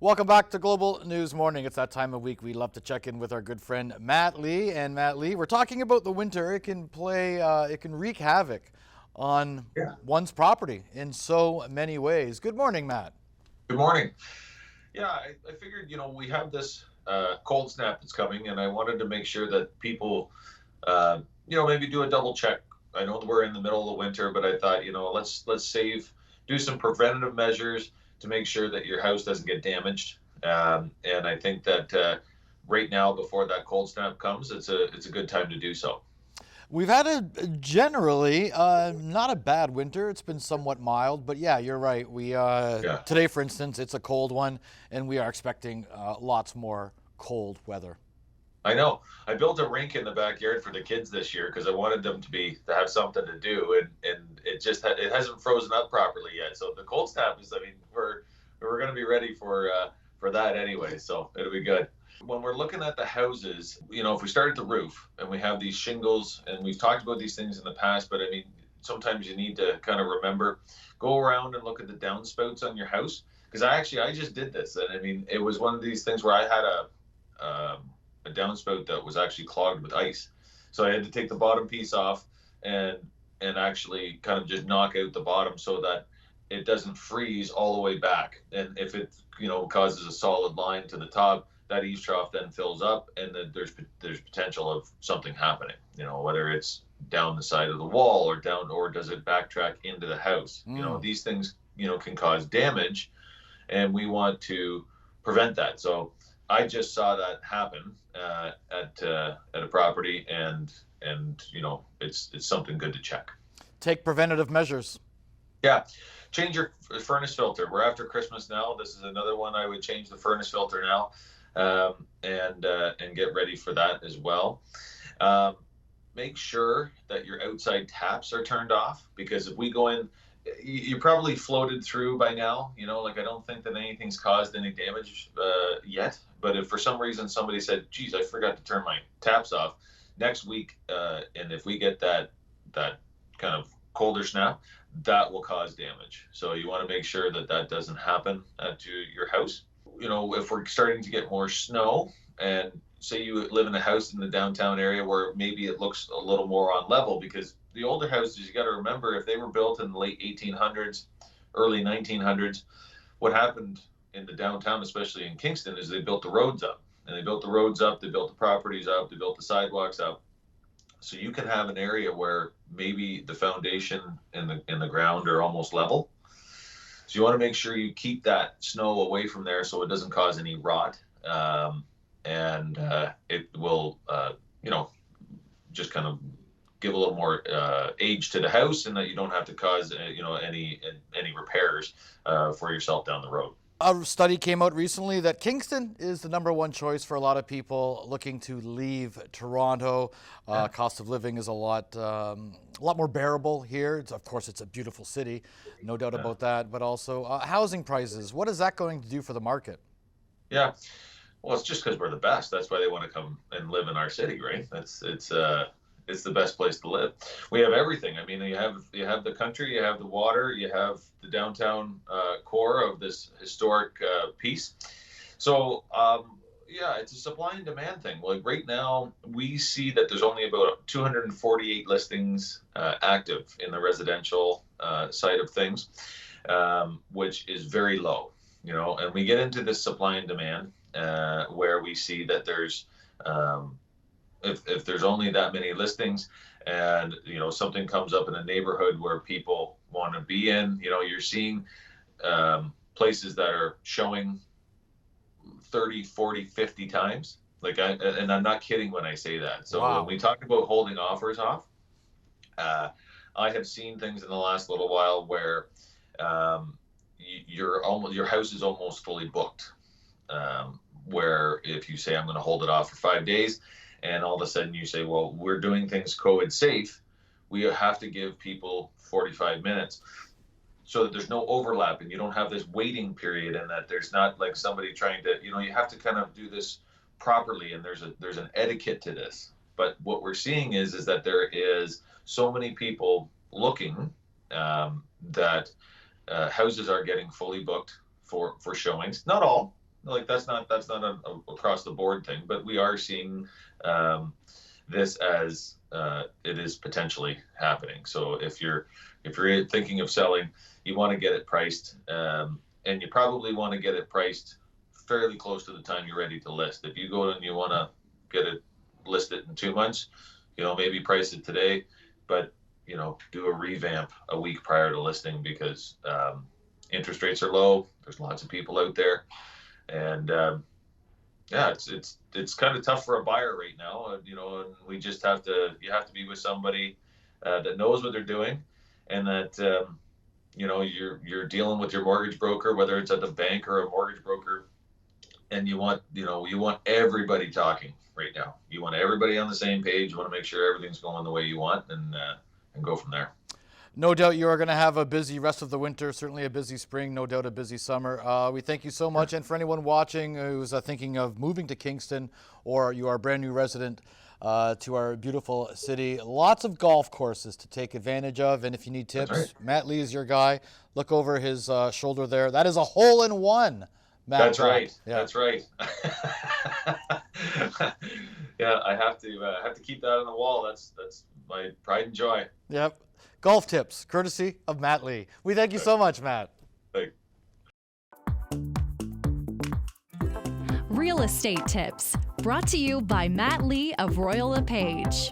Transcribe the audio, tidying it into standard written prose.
Welcome back to Global News Morning. It's that time of week we love to check in with our good friend Matt Lee. And Matt Lee, we're talking about the winter. It can wreak havoc on Yeah. one's property in so many ways. Good morning, Matt. Good morning. Yeah, I figured, we have this cold snap that's coming, and I wanted to make sure that people, maybe do a double check. I know we're in the middle of the winter, but I thought, let's do some preventative measures to make sure that your house doesn't get damaged. And I think that right now, before that cold snap comes, it's a good time to do so. We've had a generally not a bad winter. It's been somewhat mild, but yeah, you're right. We Yeah. today, for instance, it's a cold one, and we are expecting lots more cold weather. I know. I built a rink in the backyard for the kids this year because I wanted them to have something to do, and it hasn't frozen up properly yet. So the cold snap is, I mean, we're going to be ready for that anyway. So it'll be good. When we're looking at the houses, if we start at the roof and we have these shingles, and we've talked about these things in the past, but I mean, sometimes you need to kind of remember, go around and look at the downspouts on your house. Because I just did this, and I mean, it was one of these things where I had a downspout that was actually clogged with ice. So I had to take the bottom piece off and actually kind of just knock out the bottom so that it doesn't freeze all the way back. And if it causes a solid line to the top, that eaves trough then fills up, and then there's potential of something happening. Whether it's down the side of the wall or does it backtrack into the house. These things can cause damage, and we want to prevent that. So I just saw that happen at a property, and it's something good to check. Take preventative measures. Yeah, change your furnace filter. We're after Christmas now. This is another one I would change the furnace filter now, and get ready for that as well. Um, Make sure that your outside taps are turned off, because if we go in, you probably floated through by now. Like, I don't think that anything's caused any damage yet. But if for some reason somebody said, "Geez, I forgot to turn my taps off," next week, and if we get that kind of colder snap, that will cause damage. So you want to make sure that that doesn't happen to your house. If we're starting to get more snow, and say you live in a house in the downtown area where maybe it looks a little more on level, because the older houses, you got to remember, if they were built in the late 1800s, early 1900s, what happened in the downtown, especially in Kingston, is they built the roads up. And they built the roads up, they built the properties up, they built the sidewalks up. So you can have an area where maybe the foundation and the ground are almost level. So you want to make sure you keep that snow away from there so it doesn't cause any rot. And it will, just kind of give a little more age to the house, and that you don't have to cause, any repairs for yourself down the road. A study came out recently that Kingston is the number one choice for a lot of people looking to leave Toronto. Yeah. Cost of living is a lot more bearable here. Of course, it's a beautiful city, no doubt Yeah. about that. But also housing prices. What is that going to do for the market? Yeah. Well, it's just because we're the best. That's why they want to come and live in our city, right? It's the best place to live. We have everything. I mean, you have the country, you have the water, you have the downtown core of this historic piece. So yeah, it's a supply and demand thing. Like right now, we see that there's only about 248 listings active in the residential side of things, which is very low. And we get into this supply and demand where we see that there's if there's only that many listings, and something comes up in a neighborhood where people want to be in, you're seeing places that are showing 30, 40, 50 times. And I'm not kidding when I say that. So when Wow. we talk about holding offers off, I have seen things in the last little while where your house is almost fully booked. Where if you say, "I'm going to hold it off for 5 days," and all of a sudden you say, "Well, we're doing things COVID safe, we have to give people 45 minutes so that there's no overlap, and you don't have this waiting period, and that there's not like somebody trying to, you have to kind of do this properly, and there's an etiquette to this." But what we're seeing is that there is so many people looking, that houses are getting fully booked for showings. Not all. like that's not a across the board thing, but we are seeing this as it is potentially happening. So if you're thinking of selling, you want to get it priced, and you probably want to get it priced fairly close to the time you're ready to list. If you go and you want to get it listed in 2 months, maybe price it today, but do a revamp a week prior to listing, because interest rates are low. There's lots of people out there, and yeah, it's kind of tough for a buyer right now, and we just you have to be with somebody that knows what they're doing, and that you're dealing with your mortgage broker, whether it's at the bank or a mortgage broker, and you want everybody talking right now. You want everybody on the same page. You want to make sure everything's going the way you want, and go from there. No doubt you are going to have a busy rest of the winter, certainly a busy spring, no doubt a busy summer. We thank you so much. And for anyone watching who's thinking of moving to Kingston, or you are a brand new resident to our beautiful city, lots of golf courses to take advantage of. And if you need tips, Right. Matt Lee is your guy. Look over his shoulder there. That is a hole-in-one. Matt, That's right. Yeah. That's right. Yeah, I have to keep that on the wall. That's my pride and joy. Yep. Golf tips, courtesy of Matt Lee. We thank you so much, Matt. Thanks. Real estate tips brought to you by Matt Lee of Royal LePage.